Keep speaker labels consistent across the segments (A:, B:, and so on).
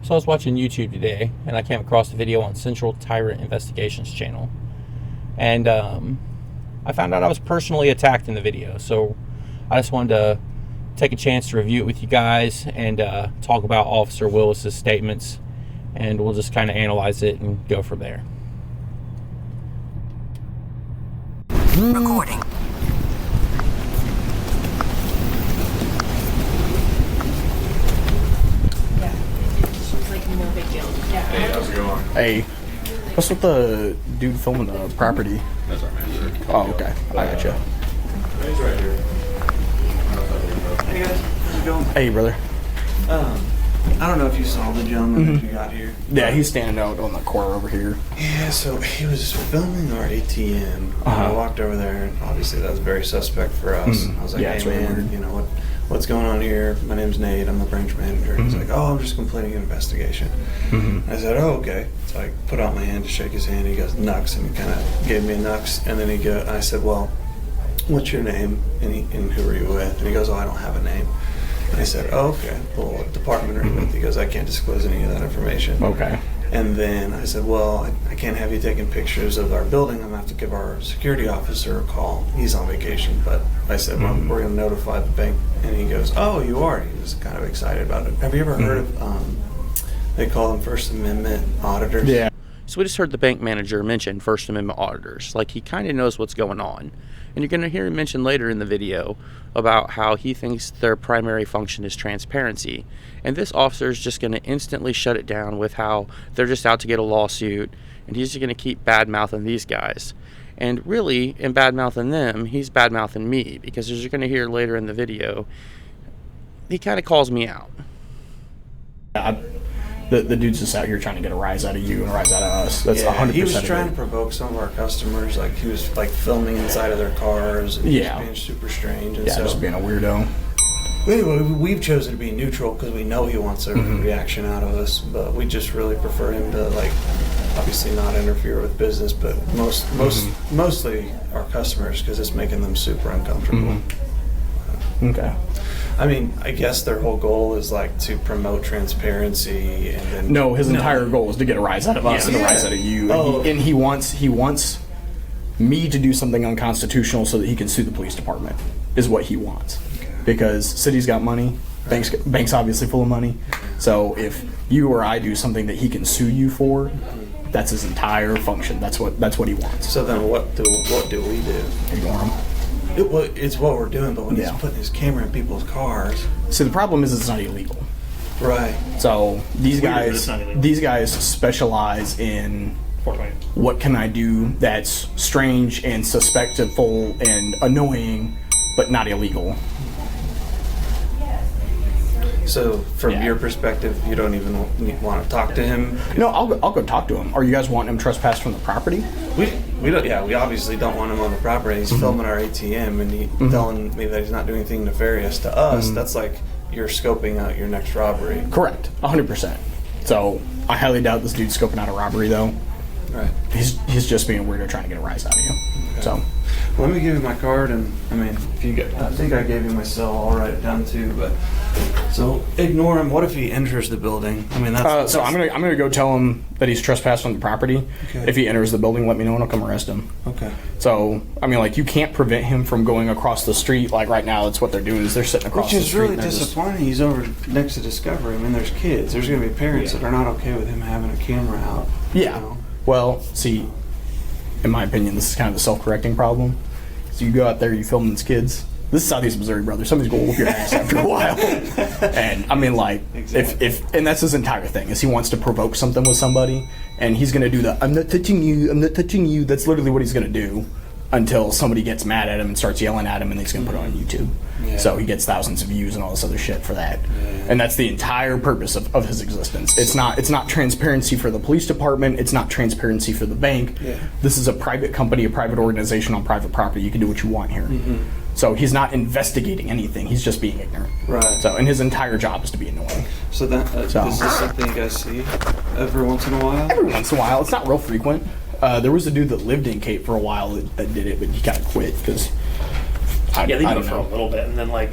A: So I was watching YouTube today, and I came across a video on Central Tyrant Investigations channel. And I found out I was personally attacked in the video. So I just wanted to take a chance to review it with you guys and talk about Officer Willis's statements. And we'll just kind of analyze it and go from there.
B: Recording.
C: No big deal. Yeah.
D: Hey, how's it going?
E: Hey, what's with the dude filming the property?
D: That's our manager.
E: Oh, okay. I gotcha.
D: He's right here.
F: Hey guys, how's it going?
E: Hey, brother.
F: I don't know if you saw the gentleman as you got here.
E: Yeah, he's standing out on the corner over here.
F: Yeah, so he was filming our ATM.
E: Uh-huh.
F: I walked over there, and obviously that was very suspect for us. I was like,
E: Yeah, it's
F: hey
E: really
F: man,
E: weird.
F: you know what's going on here? My name's Nate. I'm the branch manager. He's like, oh, I'm just completing an investigation. I said, oh, okay. So I put out my hand to shake his hand. He goes, Nux, and he kind of gave me a Nux. And then I said, well, what's your name? And who are you with? And he goes, oh, I don't have a name. And I said, oh, okay. Well, what department are you with? He goes, I can't disclose any of that information.
E: Okay.
F: And then I said, well, I can't have you taking pictures of our building. I'm going to have to give our security officer a call. He's on vacation. But I said, well, we're going to notify the bank. And he goes, oh, you are? He was kind of excited about it. Have you ever heard of, they call them First Amendment auditors?
E: Yeah.
A: So we just heard the bank manager mention First Amendment auditors. Like, he kind of knows what's going on. And you're going to hear him mention later in the video about how he thinks their primary function is transparency. And this officer is just going to instantly shut it down with how they're just out to get a lawsuit, and he's just going to keep bad-mouthing these guys. And really, in bad-mouthing them, he's bad-mouthing me, because as you're going to hear later in the video, he kind of calls me out.
E: The dude's just out here trying to get a rise out of you and a rise out of us. That's 100%.
F: He was
E: of
F: trying
E: it.
F: to provoke some of our customers. Like, he was like filming inside of their cars. And
E: Yeah.
F: He was being super strange. And
E: Yeah,
F: so,
E: just being a weirdo.
F: anyway, we've chosen to be neutral because we know he wants a reaction out of us, but we just really prefer him to, like, obviously not interfere with business, but mostly our customers, because it's making them super uncomfortable.
E: Okay.
F: I mean, I guess their whole goal is like to promote transparency, and then
E: No, his entire goal is to get a rise out of us and a rise out of you. And he wants me to do something unconstitutional so that he can sue the police department, is what he wants. Because city's got money, bank's obviously full of money. So if you or I do something that he can sue you for, that's his entire function. That's what he wants.
F: So then, what do we do?
E: Ignore him.
F: It's what we're doing, but when he's
E: Yeah.
F: putting his camera in people's cars,
E: See, the problem is it's not illegal.
F: right?
E: So these
G: Weird, but
E: guys,
G: it's not illegal.
E: these guys specialize in
G: 420.
E: what can I do that's strange and suspectful and annoying, but not illegal.
F: So, from
E: Yeah.
F: your perspective, you don't even want to talk to him.
E: No, I'll go talk to him. Are you guys wanting him trespassed from the property?
F: We don't. Yeah, we obviously don't want him on the property. He's filming our ATM, and he telling me that he's not doing anything nefarious to us. That's like you're scoping out your next robbery.
E: Correct, 100%. So I highly doubt this dude's scoping out a robbery, though.
F: Right.
E: He's just being weird or trying to get a rise out of you. So
F: Let me give you my card, and I mean, if you get, I think I gave you my cell. I'll write it down too. But so ignore him. What if he enters the building? I mean, that's
E: so I'm gonna go tell him that he's trespassed on the property.
F: Okay.
E: If he enters the building, let me know and I'll come arrest him.
F: okay.
E: So I mean, like, you can't prevent him from going across the street. Like right now, that's what they're doing, is they're sitting across
F: Which
E: the
F: is
E: street.
F: really
E: and they're just-
F: disappointing. He's over next to Discovery. I mean, there's kids. There's going to be parents that are not okay with him having a camera out.
E: Yeah.
F: You know?
E: Well, see, in my opinion, this is kind of a self-correcting problem. So you go out there, you film these kids. This is Southeast Missouri, brother. Somebody's going to whoop your ass after a while. And I mean, like,
F: Exactly.
E: if and that's his entire thing, is he wants to provoke something with somebody, and he's going to do the "I'm not touching you, I'm not touching you." That's literally what he's going to do until somebody gets mad at him and starts yelling at him, and he's going to put it on YouTube.
F: Yeah.
E: So he gets thousands of views and all this other shit for that. And that's the entire purpose of his existence. It's not transparency for the police department. It's not transparency for the bank.
F: Yeah.
E: This is a private company, a private organization on private property. You can do what you want here. So he's not investigating anything. He's just being ignorant.
F: Right.
E: So, and his entire job is to be annoying.
F: So that is this something you guys see every once in a while?
E: Every once in a while, it's not real frequent. There was a dude that lived in Cape for a while that did it, but he kind of quit because
G: Yeah, they do
E: I
G: it
E: don't
G: for a
E: know.
G: little bit, and then like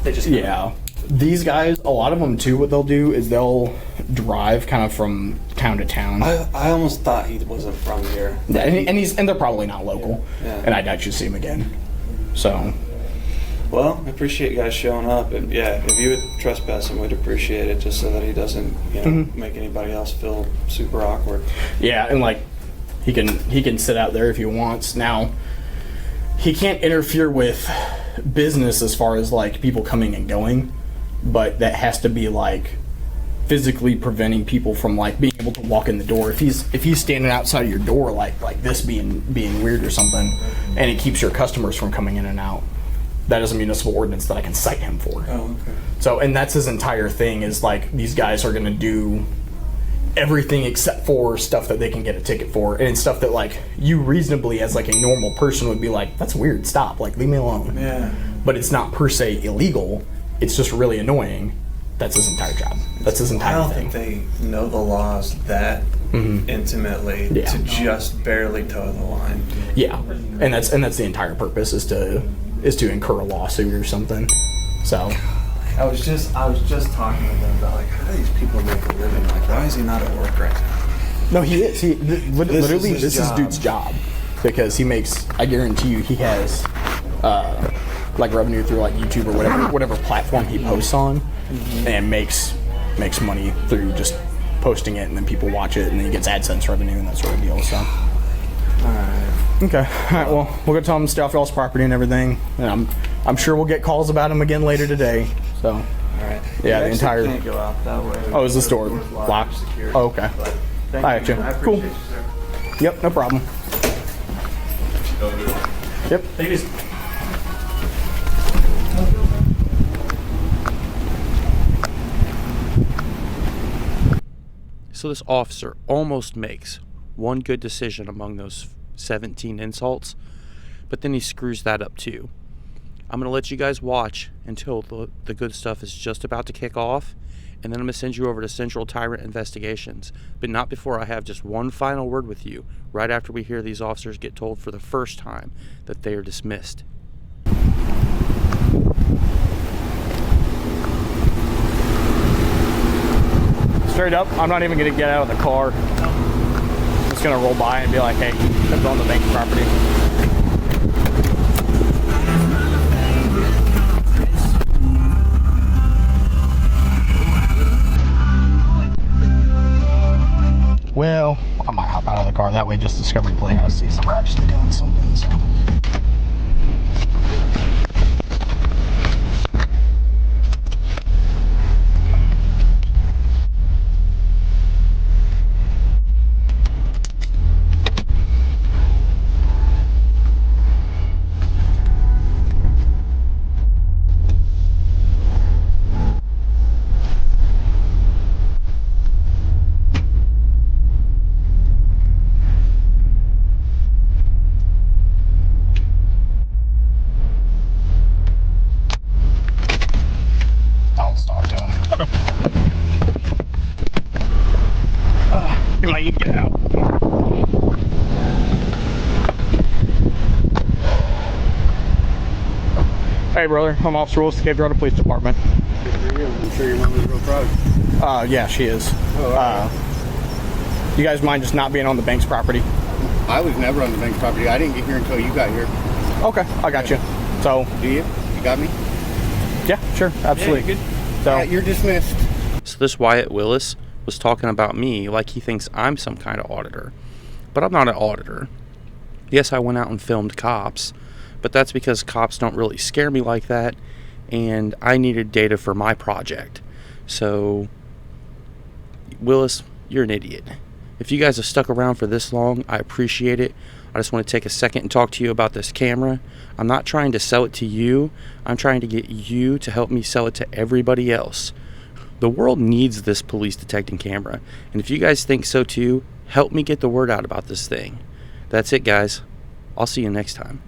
G: they just
E: Yeah. These guys, a lot of them too, what they'll do is they'll drive kind of from town to town.
F: I almost thought he wasn't from here.
E: Yeah, and they're probably not local.
F: Yeah.
E: And I doubt you see him again. So.
F: Well, I appreciate you guys showing up. And yeah, if you would trespass him, we'd appreciate it, just so that he doesn't, make anybody else feel super awkward.
E: Yeah, and like he can sit out there if he wants. Now, he can't interfere with business as far as like people coming and going, but that has to be like physically preventing people from like being able to walk in the door. If he's standing outside of your door like this being weird or something, and it keeps your customers from coming in and out, that is a municipal ordinance that I can cite him for.
F: Oh, okay.
E: So, and that's his entire thing is like these guys are going to do everything except for stuff that they can get a ticket for, and it's stuff that like you reasonably as like a normal person would be like, that's weird, stop, like leave me alone.
F: Yeah.
E: But it's not per se illegal, it's just really annoying. That's his entire job. That's his entire
F: I don't
E: thing.
F: think they know the laws that intimately to just barely toe the line.
E: Yeah, and that's the entire purpose is to incur a lawsuit or something. So
F: I was just talking to them about like, how do these people make a living? Like, why is he not at work right now?
E: no, he is. Literally,
F: his
E: this is
F: job.
E: dude's job because he makes. I guarantee you, he has like revenue through like YouTube or whatever platform he posts on, and makes money through just posting it, and then people watch it, and then he gets AdSense revenue and that sort of deal. So.
F: Alright.
E: Okay. All right. Well, we'll go tell him to stay off y'all's property and everything, and I'm sure we'll get calls about him again later today. So.
F: Alright.
E: Yeah, the entire.
F: Can't go out that way.
E: Oh, is this door locked?
F: Security.
E: Oh, okay.
F: Thank
E: All right,
F: you.
E: Jim.
F: I
E: Cool.
F: appreciate you, sir.
E: Yep. No problem. Yep. Take it easy.
A: So this officer almost makes one good decision among those 17 insults, but then he screws that up too. I'm going to let you guys watch until the good stuff is just about to kick off, and then I'm going to send you over to Central Tyrant Investigations, but not before I have just one final word with you, right after we hear these officers get told for the first time that they are dismissed.
E: Straight up, I'm not even gonna get out of the car. I'm just gonna roll by and be like, hey, I'm on the bank property. Well, I might hop out of the car that way, just Discovery Playhouse sees we're actually doing something. So. You get out. Hey brother, I'm Officer Willis, the Cape Girardeau Police Department.
B: I'm sure your mom is real proud.
E: Yeah, she is. You guys mind just not being on the bank's property?
B: I was never on the bank's property. I didn't get here until you got here.
E: Okay, I got you. So,
B: Do you? You got me?
E: yeah, sure, absolutely.
B: Yeah,
E: So,
B: all right, you're dismissed.
A: So this Wyatt Willis was talking about me like he thinks I'm some kind of auditor. But I'm not an auditor. Yes, I went out and filmed cops, but that's because cops don't really scare me like that, and I needed data for my project. So, Willis, you're an idiot. If you guys have stuck around for this long, I appreciate it. I just want to take a second and talk to you about this camera. I'm not trying to sell it to you. I'm trying to get you to help me sell it to everybody else. The world needs this police detecting camera, and if you guys think so too, help me get the word out about this thing. That's it, guys. I'll see you next time.